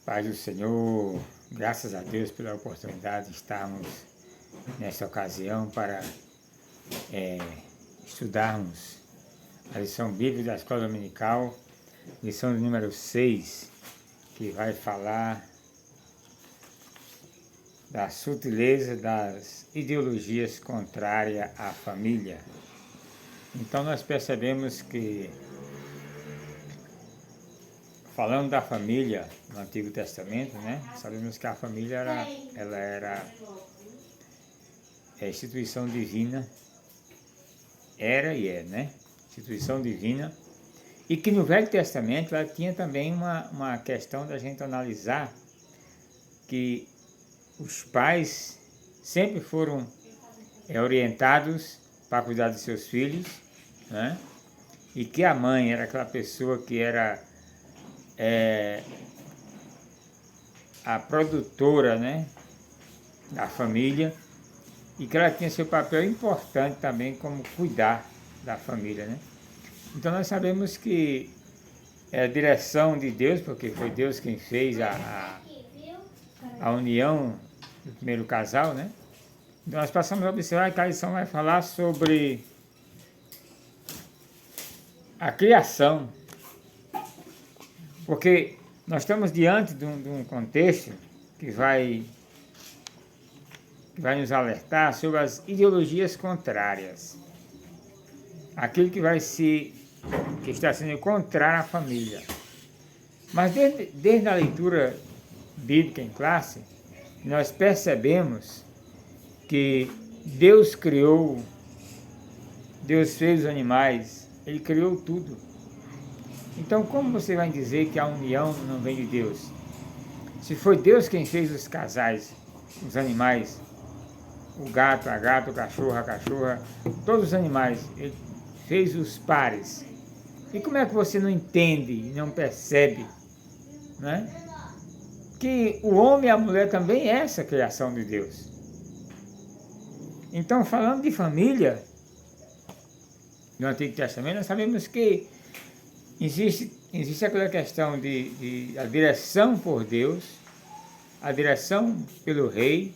Paz do Senhor, graças a Deus pela oportunidade de estarmos nesta ocasião para estudarmos a lição bíblica da Escola Dominical, lição número 6, que vai falar da sutileza das ideologias contrárias à família. Então nós percebemos que, falando da família no Antigo Testamento, né, sabemos que a família era instituição divina, era e é, né? Instituição divina, e que no Velho Testamento ela tinha também uma questão da gente analisar que os pais sempre foram orientados para cuidar de seus filhos, né? E que a mãe era aquela pessoa que era a produtora, né, da família, e que ela tinha seu papel importante também como cuidar da família, né? Então nós sabemos que é a direção de Deus, porque foi Deus quem fez a união do primeiro casal, né? Então nós passamos a observar que a lição vai falar sobre a criação, porque nós estamos diante de um contexto que vai nos alertar sobre as ideologias contrárias, aquilo que está sendo contrário à família. Mas desde a leitura bíblica em classe, nós percebemos que Deus fez os animais, Ele criou tudo. Então como você vai dizer que a união não vem de Deus? Se foi Deus quem fez os casais, os animais, o gato, a gata, o cachorro, a cachorra, todos os animais, Ele fez os pares. E como é que você não entende e não percebe, né, que o homem e a mulher também é essa criação de Deus? Então, falando de família, no Antigo Testamento, nós sabemos que existe aquela questão de a direção por Deus, a direção pelo rei,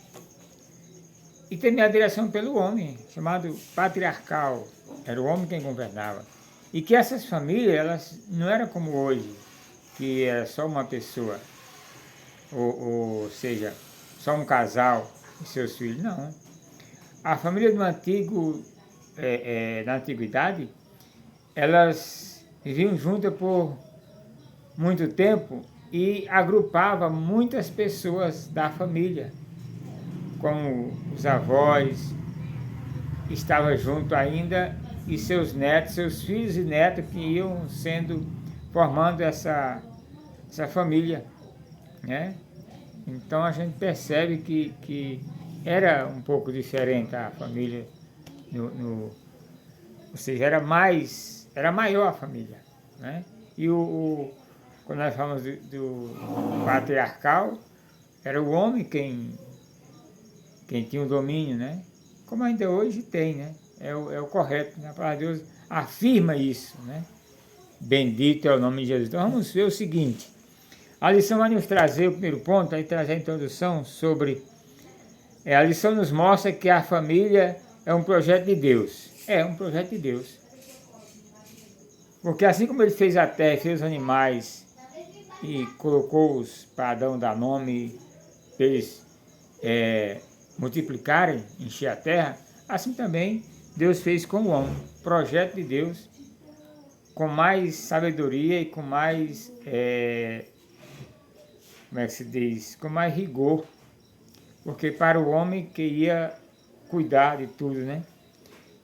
e também a direção pelo homem, chamado patriarcal. Era o homem quem governava. E que essas famílias, elas não eram como hoje, que era só uma pessoa, ou seja, só um casal e seus filhos. Não. A família na antiguidade, elas viviam juntas por muito tempo e agrupava muitas pessoas da família, como os avós, estavam junto ainda, e seus netos, seus filhos e netos que iam formando essa família, né? Então a gente percebe que era um pouco diferente a família, ou seja, era maior a família, né? E quando nós falamos do patriarcal, era o homem quem tinha o domínio, né? Como ainda hoje tem, né? É o correto, né? A palavra de Deus afirma isso, né? Bendito é o nome de Jesus. Então vamos ver o seguinte: a lição vai nos trazer o primeiro ponto, aí trazer a introdução sobre. A lição nos mostra que a família é um projeto de Deus. É um projeto de Deus. Porque assim como Ele fez a terra, fez os animais e colocou-os para Adão dar nome, para eles multiplicarem, encher a terra, assim também Deus fez com o homem. Projeto de Deus, com mais sabedoria e com mais, como é que se diz, com mais rigor, porque para o homem que ia cuidar de tudo, né?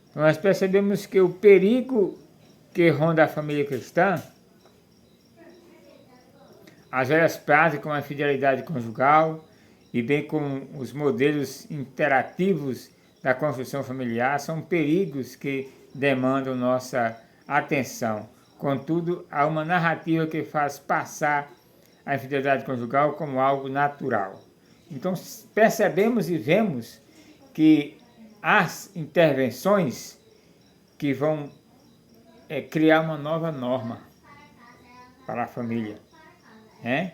Então nós percebemos que o perigo que ronda a família cristã, as velhas práticas como a infidelidade conjugal, e bem como os modelos interativos da construção familiar, são perigos que demandam nossa atenção. Contudo, há uma narrativa que faz passar a infidelidade conjugal como algo natural. Então, percebemos e vemos que as intervenções que vão criar uma nova norma para a família, né?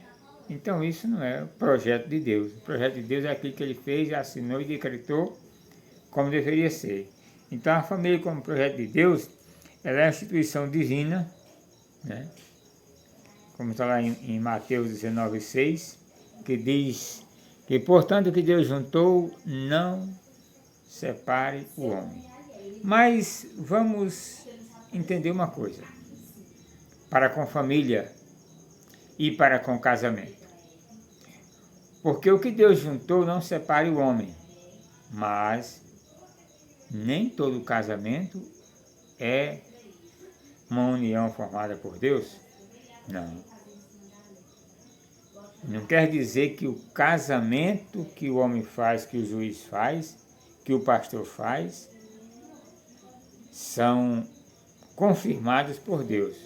Então isso não é o projeto de Deus. O projeto de Deus é aquilo que ele fez, assinou e decretou como deveria ser. Então a família como projeto de Deus, ela é uma instituição divina, né? Como está lá em Mateus 19,6, que diz que, portanto, o que Deus juntou, não separe o homem. Mas vamos entender uma coisa, para com família e para com casamento. Porque o que Deus juntou não separe o homem, mas nem todo casamento é uma união formada por Deus. Não. Não quer dizer que o casamento que o homem faz, que o juiz faz, que o pastor faz, são confirmados por Deus.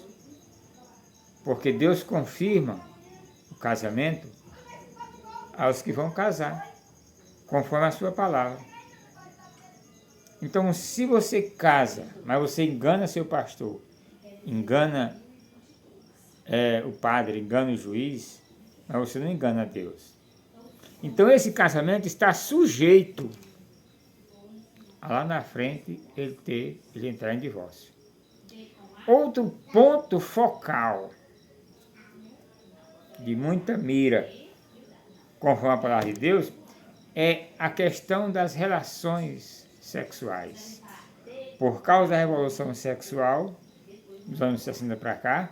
Porque Deus confirma o casamento aos que vão casar, conforme a sua palavra. Então, se você casa, mas você engana seu pastor, engana o padre, engana o juiz, mas você não engana Deus. Então esse casamento está sujeito a lá na frente ele entrar em divórcio. Outro ponto focal de muita mira, conforme a palavra de Deus, é a questão das relações sexuais. Por causa da revolução sexual, dos anos 60 para cá,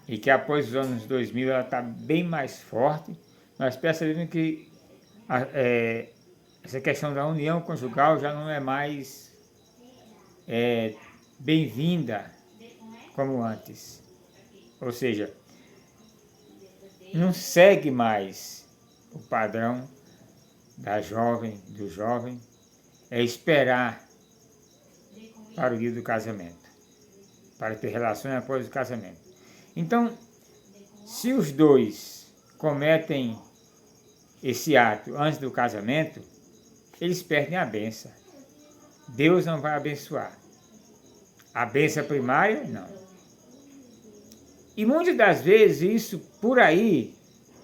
e que após os anos 2000 ela está bem mais forte, nós percebemos que essa questão da união conjugal já não é mais bem-vinda como antes. Ou seja, não segue mais o padrão do jovem, é esperar para o dia do casamento, para ter relações após o casamento. Então, se os dois cometem esse ato antes do casamento, eles perdem a bênção. Deus não vai abençoar. A bênção primária, não. E muitas das vezes isso por aí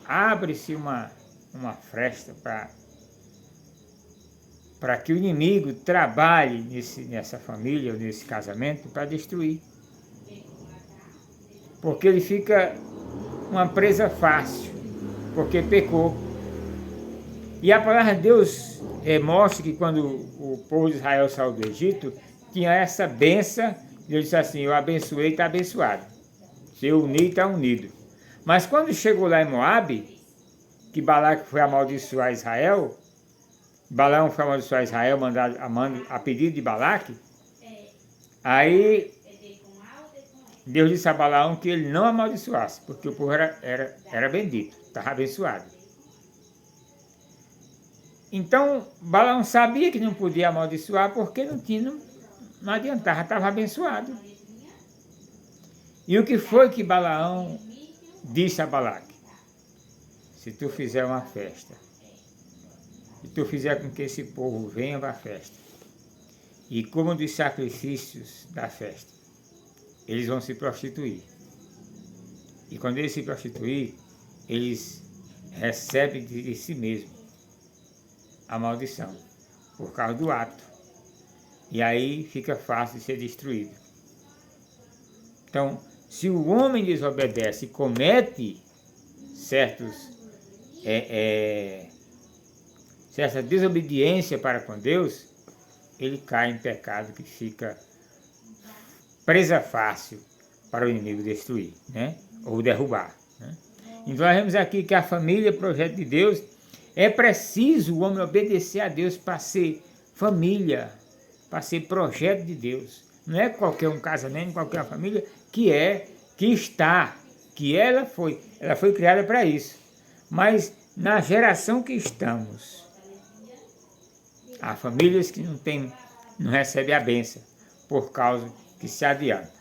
abre-se uma fresta para que o inimigo trabalhe nessa família ou nesse casamento para destruir. Porque ele fica uma presa fácil, porque pecou. E a palavra de Deus mostra que quando o povo de Israel saiu do Egito, tinha essa bênção, Deus disse assim, eu abençoei, está abençoado. Se eu unir, está unido. Mas quando chegou lá em Moabe, que Balaque foi amaldiçoar Israel, Balaão foi amaldiçoar Israel, a pedido de Balaque, aí Deus disse a Balaão que ele não amaldiçoasse, porque o povo era bendito, estava abençoado. Então, Balaão sabia que não podia amaldiçoar, porque não adiantava, estava abençoado. E o que foi que Balaão disse a Balaque? Se tu fizer uma festa, se tu fizer com que esse povo venha para a festa, e como dos sacrifícios da festa, eles vão se prostituir. E quando eles se prostituir, eles recebem de si mesmo a maldição, por causa do ato. E aí fica fácil de ser destruído. Então, se o homem desobedece e comete certa desobediência para com Deus, ele cai em pecado que fica presa fácil para o inimigo destruir, né? Ou derrubar, né? Então nós vemos aqui que a família, projeto de Deus, é preciso o homem obedecer a Deus para ser família, para ser projeto de Deus. Não é qualquer um casamento, qualquer família que ela foi criada para isso. Mas na geração que estamos, há famílias que não recebem a bênção por causa que se adianta.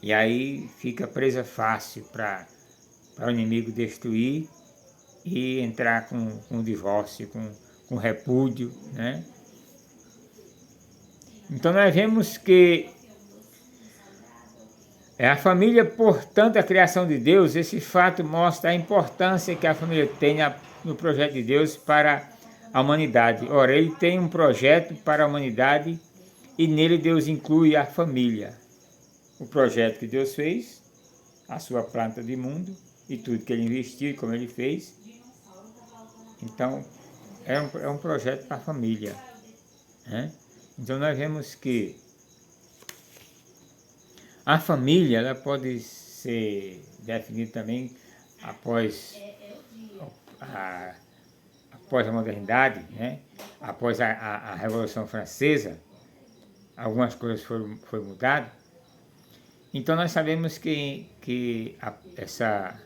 E aí fica presa fácil para o inimigo destruir e entrar com divórcio, com repúdio, né? Então nós vemos que É a família, portanto, a criação de Deus. Esse fato mostra a importância que a família tem no projeto de Deus para a humanidade. Ora, ele tem um projeto para a humanidade e nele Deus inclui a família. O projeto que Deus fez, a sua planta de mundo e tudo que ele investiu, como ele fez. Então, é um projeto para a família, né? Então, nós vemos que a família ela pode ser definida também após a modernidade, né? Após a Revolução Francesa, algumas coisas foram mudadas. Então nós sabemos que essa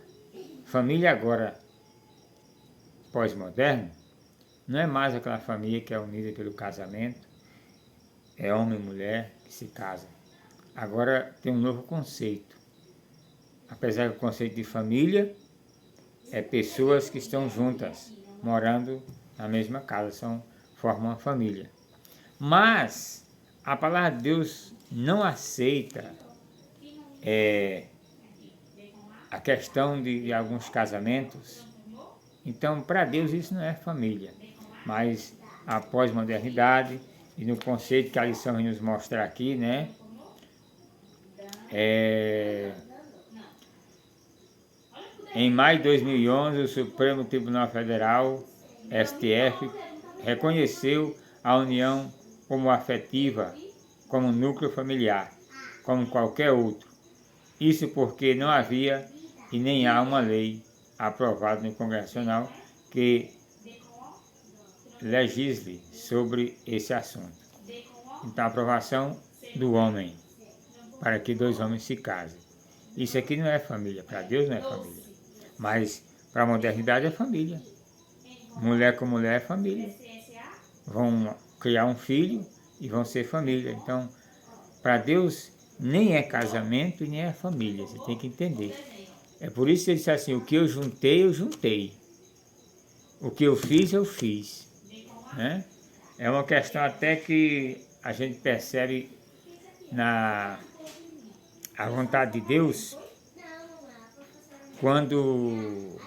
família agora pós-moderna não é mais aquela família que é unida pelo casamento, é homem e mulher que se casam. Agora tem um novo conceito. Apesar que o conceito de família é pessoas que estão juntas, morando na mesma casa, formam uma família. Mas a palavra de Deus não aceita a questão de alguns casamentos. Então, para Deus isso não é família. Mas a pós-modernidade e no conceito que a lição vai nos mostrar aqui, né? Em maio de 2011, o Supremo Tribunal Federal, STF, reconheceu a união homoafetiva como núcleo familiar, como qualquer outro. Isso porque não havia e nem há uma lei aprovada no Congresso Nacional que legisle sobre esse assunto. Então, a aprovação do homem, para que dois homens se casem. Isso aqui não é família, para Deus não é família. Mas para a modernidade é família. Mulher com mulher é família. Vão criar um filho e vão ser família. Então, para Deus nem é casamento e nem é família. Você tem que entender. É por isso que ele disse assim, o que eu juntei, eu juntei. O que eu fiz. Né? É uma questão até que a gente percebe a vontade de Deus, quando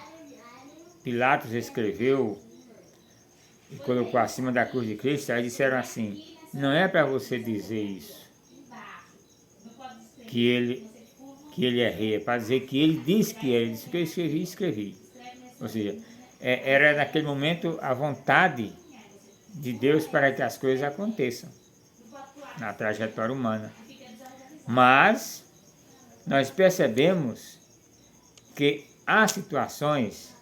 Pilatos escreveu e colocou acima da cruz de Cristo, aí disseram assim, não é para você dizer isso, que ele é rei, é para dizer que ele disse que ele disse que eu escrevi. Ou seja, era naquele momento a vontade de Deus para que as coisas aconteçam na trajetória humana. Mas nós percebemos que há situações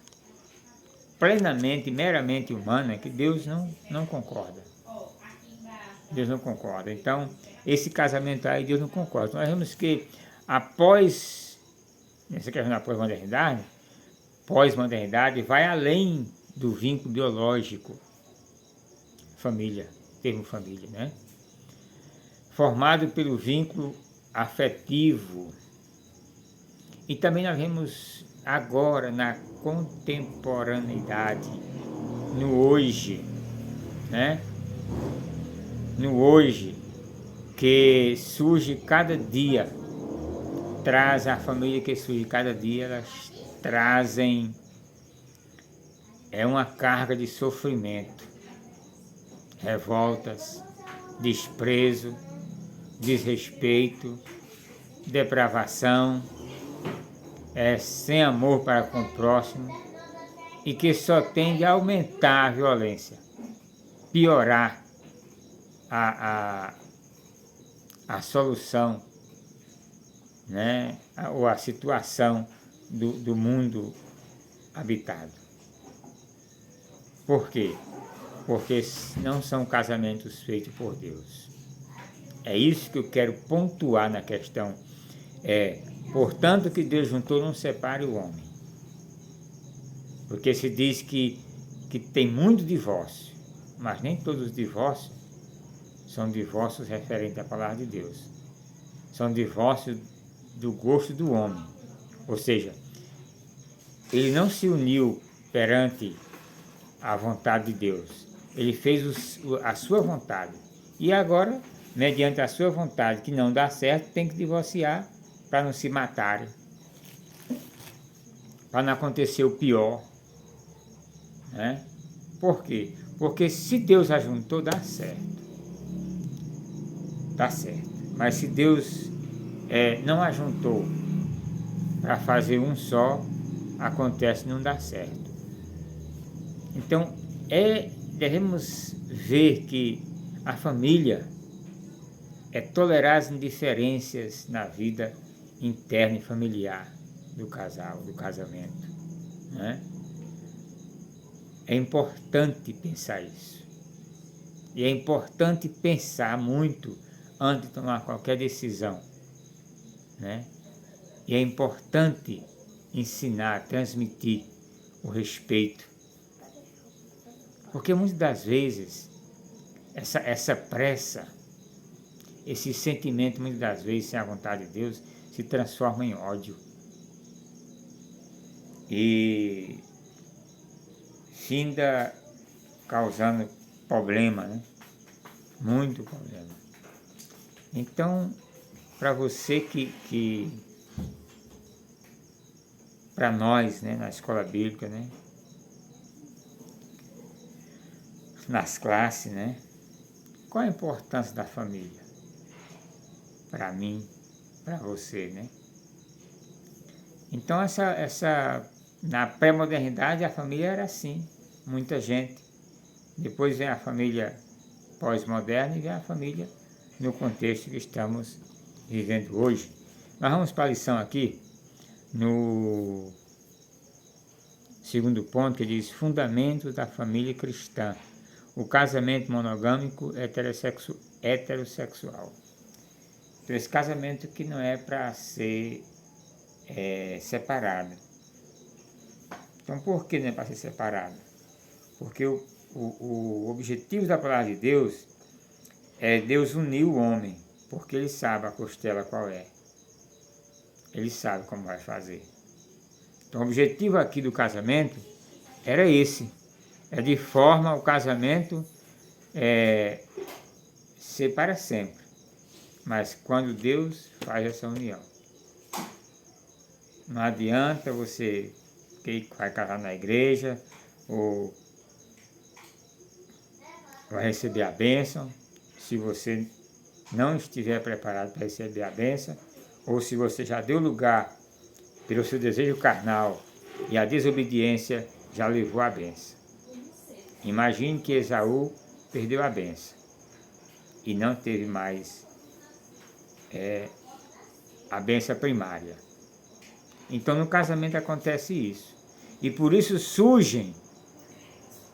plenamente, meramente humanas que Deus não concorda. Deus não concorda. Então, esse casamento aí, Deus não concorda. Nós vemos que nessa questão da pós-modernidade vai além do vínculo biológico. Família, termo família, né? Formado pelo vínculo afetivo. E também nós vemos agora na contemporaneidade, no hoje, né? No hoje, que surge cada dia, traz a família que surge cada dia, elas trazem uma carga de sofrimento, revoltas, desprezo, desrespeito, depravação, sem amor para com o próximo e que só tende a aumentar a violência, piorar a solução, né? Ou a situação do mundo habitado. Por quê? Porque não são casamentos feitos por Deus. É isso que eu quero pontuar na questão. Portanto, que Deus juntou, não separe o homem. Porque se diz que tem muito divórcio, mas nem todos os divórcios são divórcios referentes à palavra de Deus. São divórcios do gosto do homem. Ou seja, ele não se uniu perante a vontade de Deus. Ele fez a sua vontade. E agora, mediante a sua vontade, que não dá certo, tem que divorciar para não se matarem, para não acontecer o pior, né? Por quê? Porque se Deus ajuntou, dá certo. Dá certo. Mas se Deus não ajuntou para fazer um só, acontece não dá certo. Então, devemos ver que a família tolerar as indiferenças na vida interna e familiar do casal, do casamento, né? É importante pensar isso. E é importante pensar muito antes de tomar qualquer decisão, né? E é importante ensinar, transmitir o respeito. Porque muitas das vezes, essa pressa, esse sentimento, muitas das vezes, sem a vontade de Deus, se transforma em ódio. E finda causando problema, né? Muito problema. Então, para você para nós, né, na escola bíblica, né, nas classes, né, qual a importância da família? Para mim, para você, né? Então, na pré-modernidade, a família era assim, muita gente. Depois vem a família pós-moderna e vem a família no contexto que estamos vivendo hoje. Nós vamos para a lição aqui, no segundo ponto, que diz fundamentos da família cristã. O casamento monogâmico heterossexual. Então, esse casamento que não é para ser separado. Então, por que não é para ser separado? Porque o objetivo da palavra de Deus é Deus unir o homem, porque Ele sabe a costela qual é. Ele sabe como vai fazer. Então, o objetivo aqui do casamento era esse. É de forma o casamento ser para sempre. Mas quando Deus faz essa união. Não adianta você que vai casar na igreja ou vai receber a bênção, se você não estiver preparado para receber a bênção, ou se você já deu lugar pelo seu desejo carnal e a desobediência já levou a bênção. Imagine que Esaú perdeu a bênção e não teve mais a bênção primária. Então no casamento acontece isso. E por isso surgem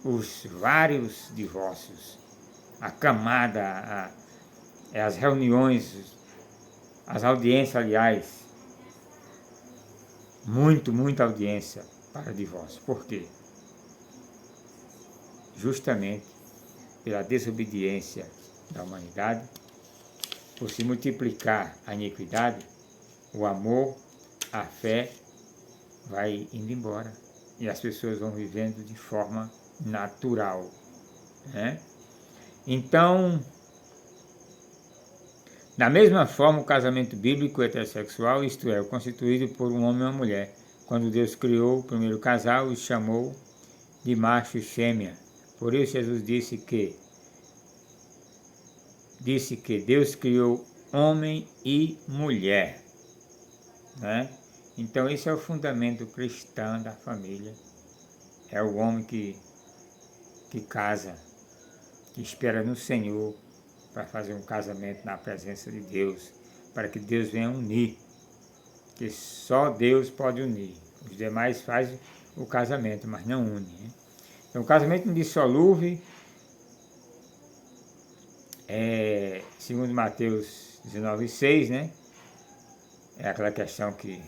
os vários divórcios, a camada, as reuniões, as audiências, aliás, muita audiência para divórcio. Por quê? Justamente pela desobediência da humanidade, por se multiplicar a iniquidade, o amor, a fé vai indo embora e as pessoas vão vivendo de forma natural, né? Então, da mesma forma, o casamento bíblico heterossexual, isto é, constituído por um homem e uma mulher, quando Deus criou o primeiro casal, os chamou de macho e fêmea. Por isso Jesus disse que Deus criou homem e mulher, né? Então esse é o fundamento cristão da família. É o homem que casa, que espera no Senhor para fazer um casamento na presença de Deus, para que Deus venha unir, que só Deus pode unir. Os demais fazem o casamento, mas não unem, né? Então o casamento indissolúvel segundo Mateus 19,6, né? É aquela questão que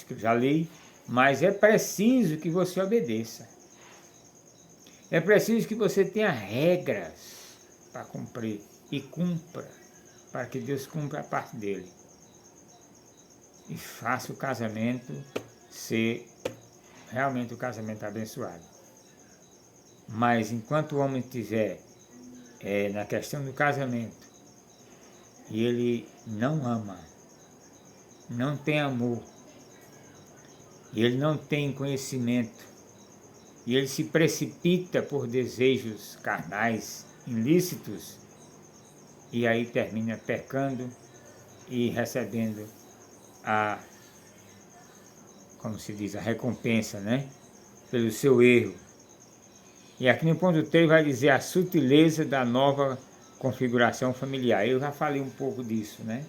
eu já li, mas é preciso que você obedeça. É preciso que você tenha regras para cumprir e cumpra, para que Deus cumpra a parte dele. E faça o casamento ser realmente o casamento abençoado. Mas enquanto o homem estiver na questão do casamento e ele não ama, não tem amor, e ele não tem conhecimento, e ele se precipita por desejos carnais, ilícitos, e aí termina pecando e recebendo a, como se diz, a recompensa, né? Pelo seu erro. E aqui no ponto 3 vai dizer a sutileza da nova configuração familiar. Eu já falei um pouco disso, né?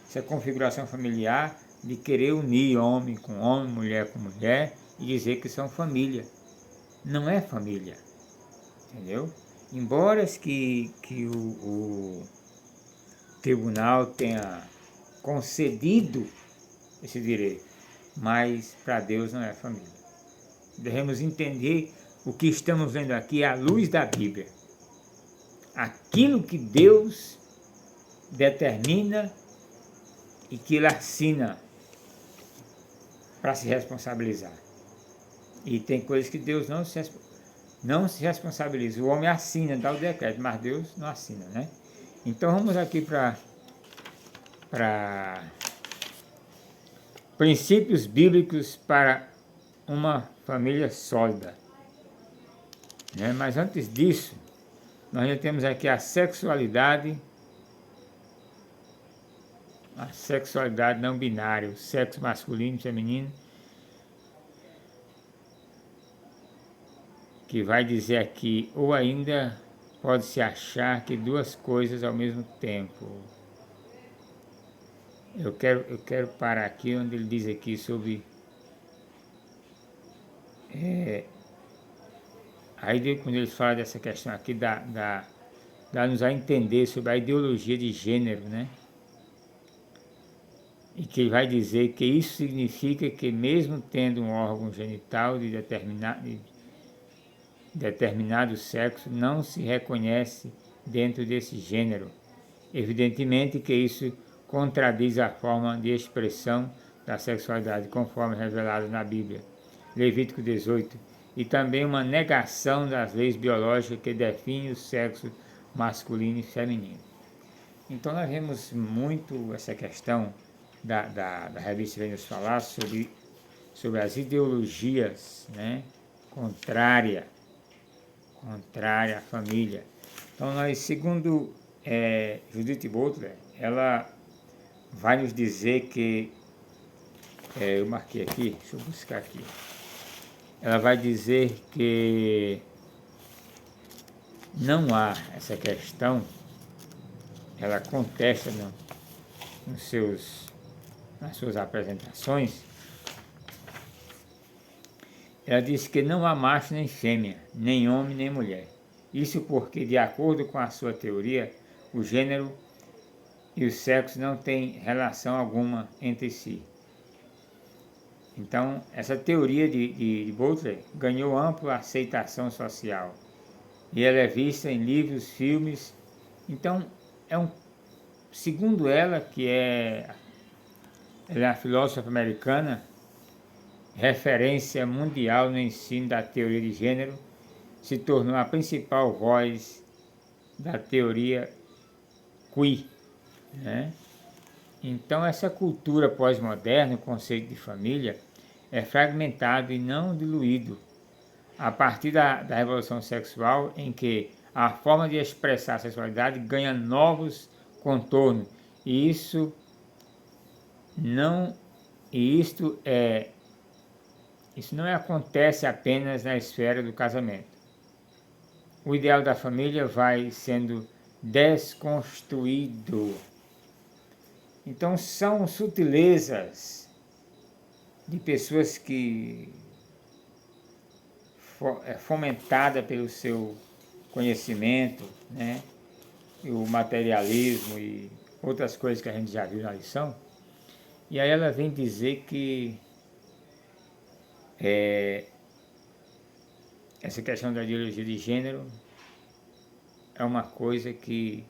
Essa configuração familiar de querer unir homem com homem, mulher com mulher e dizer que são família. Não é família, entendeu? Embora que o tribunal tenha concedido esse direito, mas para Deus não é família. Devemos entender o que estamos vendo aqui à luz da Bíblia. Aquilo que Deus determina e que Ele assina para se responsabilizar. E tem coisas que Deus não se responsabiliza. O homem assina, dá o decreto, mas Deus não assina, né? Então vamos aqui para princípios bíblicos para uma família sólida, né? Mas antes disso, nós já temos aqui a sexualidade não binária, o sexo masculino e feminino, que vai dizer aqui, ou ainda pode-se achar que duas coisas ao mesmo tempo. Eu quero parar aqui onde ele diz aqui sobre aí quando ele fala dessa questão aqui, dá-nos a entender sobre a ideologia de gênero, né? E que ele vai dizer que isso significa que mesmo tendo um órgão genital de determinado sexo, não se reconhece dentro desse gênero. Evidentemente que isso contradiz a forma de expressão da sexualidade, conforme revelado na Bíblia, Levítico 18, e também uma negação das leis biológicas que definem o sexo masculino e feminino. Então nós vemos muito essa questão da revista vem nos falar sobre as ideologias, né, contrária à família. Então nós, segundo Judith Butler, ela vai nos dizer que, eu marquei aqui, deixa eu buscar aqui, ela vai dizer que não há essa questão, ela contesta nas suas apresentações, ela diz que não há macho nem fêmea, nem homem nem mulher. Isso porque, de acordo com a sua teoria, o gênero e o sexo não têm relação alguma entre si. Então, essa teoria de Butler ganhou ampla aceitação social e ela é vista em livros, filmes. Então, segundo ela, ela é a filósofa americana, referência mundial no ensino da teoria de gênero, se tornou a principal voz da teoria queer, né? Então, essa cultura pós-moderna, o conceito de família, é fragmentado e não diluído a partir da revolução sexual, em que a forma de expressar a sexualidade ganha novos contornos. E isto não acontece apenas na esfera do casamento. O ideal da família vai sendo desconstruído. Então são sutilezas de pessoas que é fomentada pelo seu conhecimento, né? E o materialismo e outras coisas que a gente já viu na lição. E aí ela vem dizer que essa questão da ideologia de gênero é uma coisa que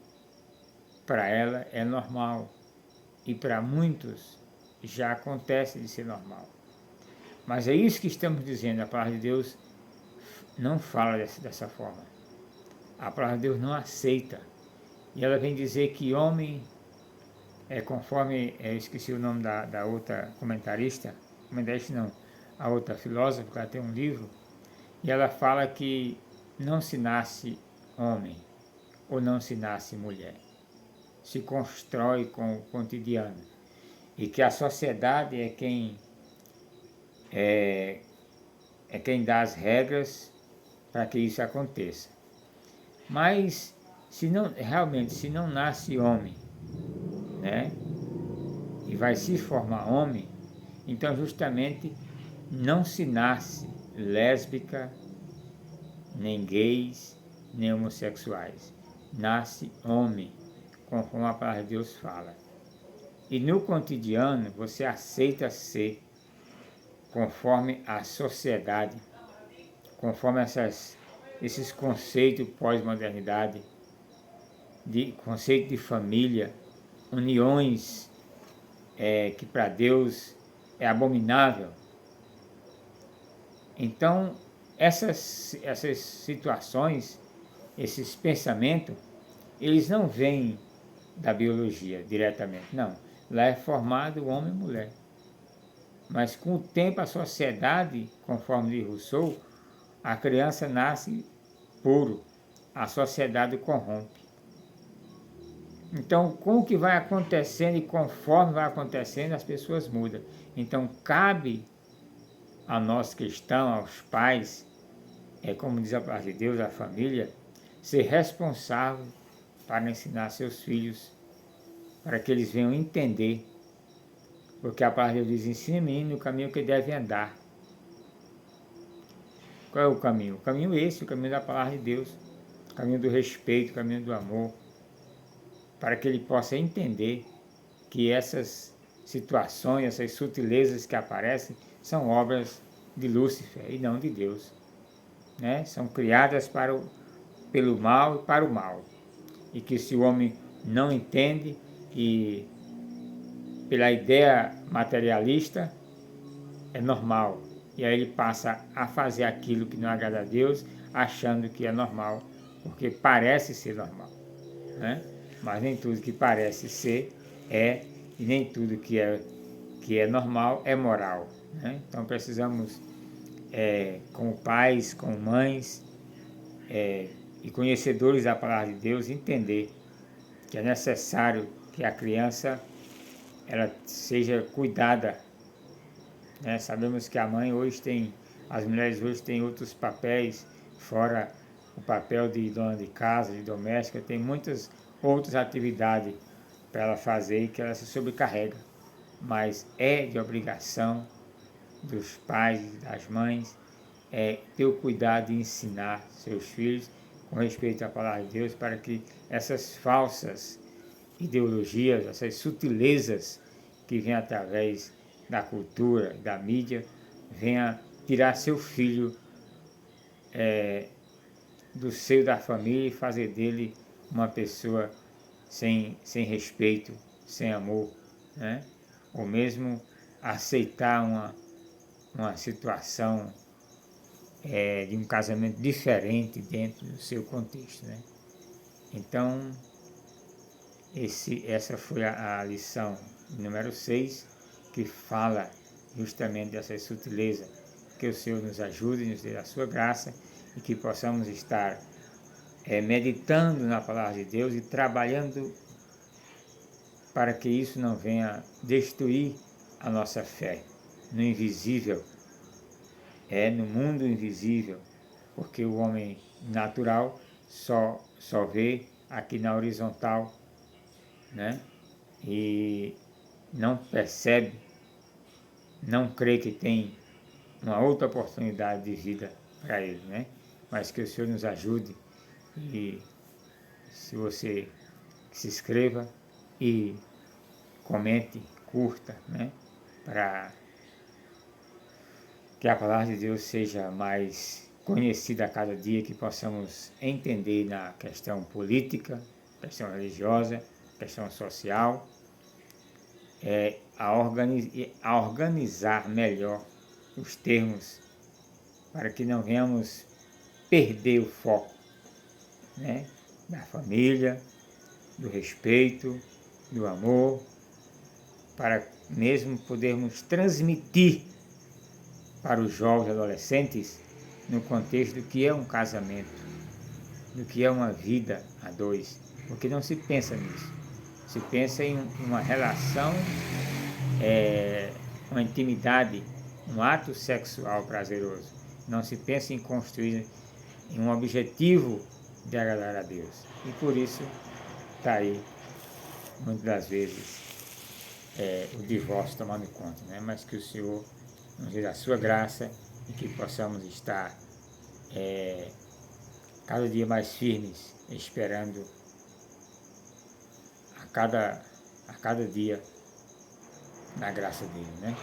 para ela é normal e para muitos já acontece de ser normal. Mas é isso que estamos dizendo, a palavra de Deus não fala dessa forma. A palavra de Deus não aceita. E ela vem dizer que homem conforme, eu esqueci o nome da outra comentarista não, a outra filósofa, que ela tem um livro, e ela fala que não se nasce homem ou não se nasce mulher, se constrói com o cotidiano, e que a sociedade é quem dá as regras para que isso aconteça. Mas se não, realmente, se não nasce homem, né, e vai se formar homem, então justamente não se nasce lésbica, nem gays, nem homossexuais. Nasce homem, conforme a palavra de Deus fala. E no cotidiano você aceita ser conforme a sociedade, conforme esses conceitos pós-modernidade, de conceito de família, uniões que para Deus é abominável. Então, essas situações, esses pensamentos, eles não vêm da biologia diretamente, não. Lá é formado homem e mulher. Mas com o tempo a sociedade, conforme diz Rousseau, a criança nasce puro, a sociedade corrompe. Então, com o que vai acontecendo e conforme vai acontecendo, as pessoas mudam. Então, cabe a nós cristãos, aos pais, como diz a palavra de Deus, a família, ser responsável para ensinar seus filhos, para que eles venham entender. Porque a palavra de Deus diz, ensine-me no caminho que deve andar. Qual é o caminho? O caminho é esse, o caminho da palavra de Deus, o caminho do respeito, o caminho do amor, para que ele possa entender que essas situações, essas sutilezas que aparecem, são obras de Lúcifer e não de Deus. Né? São criadas pelo mal e para o mal. E que se o homem não entende e pela ideia materialista, é normal. E aí ele passa a fazer aquilo que não agrada a Deus, achando que é normal, porque parece ser normal. Né? Mas nem tudo que parece ser é, e nem tudo que é normal é moral. Né? Então precisamos, como pais, como mães e conhecedores da palavra de Deus, entender que é necessário que a criança ela seja cuidada. Né? Sabemos que a mãe hoje as mulheres hoje têm outros papéis, fora o papel de dona de casa, de doméstica, tem muitas outras atividades para ela fazer e que ela se sobrecarrega. Mas é de obrigação dos pais e das mães ter o cuidado de ensinar seus filhos com respeito à palavra de Deus, para que essas falsas ideologias, essas sutilezas que vêm através da cultura, da mídia, venha tirar seu filho do seio da família e fazer dele uma pessoa sem respeito, sem amor, né? Ou mesmo aceitar uma situação de um casamento diferente dentro do seu contexto, né? Então, essa foi a lição número 6, que fala justamente dessa sutileza. Que o Senhor nos ajude, nos dê a sua graça e que possamos estar meditando na palavra de Deus e trabalhando para que isso não venha destruir a nossa fé no invisível, no mundo invisível, porque o homem natural só vê aqui na horizontal, né? E não percebe, não crê que tem uma outra oportunidade de vida para ele, né? Mas que o Senhor nos ajude e se você se inscreva e comente, curta, né? Para que a palavra de Deus seja mais conhecida a cada dia, que possamos entender na questão política, questão religiosa, questão social, a organizar melhor os termos para que não venhamos perder o foco, né? Da família, do respeito, do amor para mesmo podermos transmitir para os jovens e adolescentes no contexto do que é um casamento, do que é uma vida a dois, porque não se pensa nisso. Se pensa em uma relação, uma intimidade, um ato sexual prazeroso. Não se pensa em construir em um objetivo de agradar a Deus. E por isso está aí, muitas das vezes, o divórcio tomando conta, né? Mas que o Senhor nos dê a sua graça e que possamos estar cada dia mais firmes, esperando a cada dia na graça dele, né?